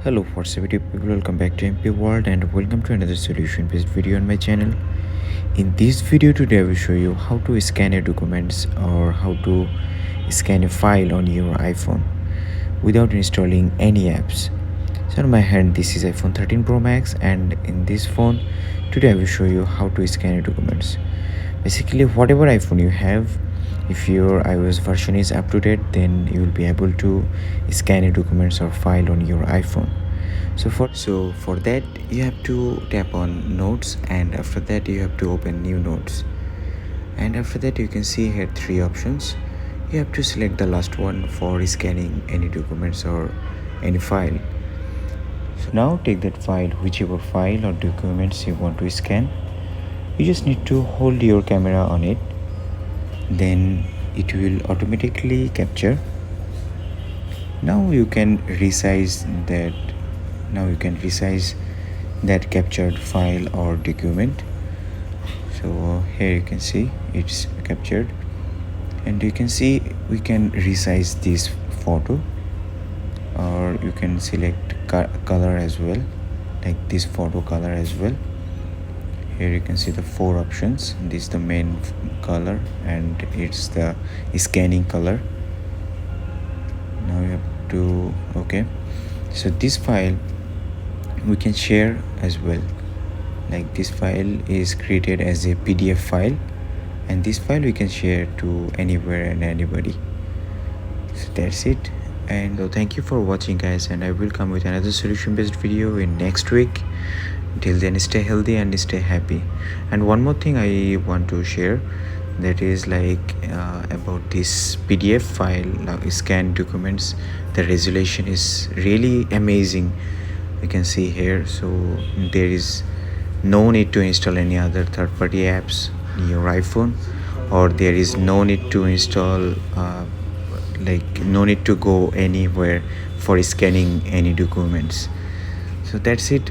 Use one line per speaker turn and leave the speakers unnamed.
Hello, what's up YouTube people, welcome back to MP World and welcome to another solution based video on my channel. In this video today I will show you how to scan your documents or how to scan a file on your iPhone without installing any apps. So on my hand this is iPhone 13 Pro Max, and in this phone today I will show you how to scan your documents. Basically whatever iPhone you have, if your iOS version is up to date, then you will be able to scan your documents or file on your iPhone. So for that you have to tap on notes, and after that you have to open new notes, and after that you can see here three options. You have to select the last one for scanning any documents or any file. So now take that file, whichever file or documents you want to scan. You just need to hold your camera on it, then it will automatically capture. Now you can resize that captured file or document. So here you can see it's captured, and you can see we can resize this photo, or you can select color as well, like this photo color as well. Here you can see the four options. This is the main color and it's the scanning color. Now you have to okay. So this file we can share as well, like this file is created as a PDF file, and this file we can share to anywhere and anybody. So that's it, and thank you for watching guys, and I will come with another solution based video in next week. Till then, stay healthy and stay happy. And one more thing I want to share, that is like about this PDF file, scan documents. The resolution is really amazing, you can see here. So there is no need to install any other third-party apps in your iPhone, or there is no need to install no need to go anywhere for scanning any documents. So that's it.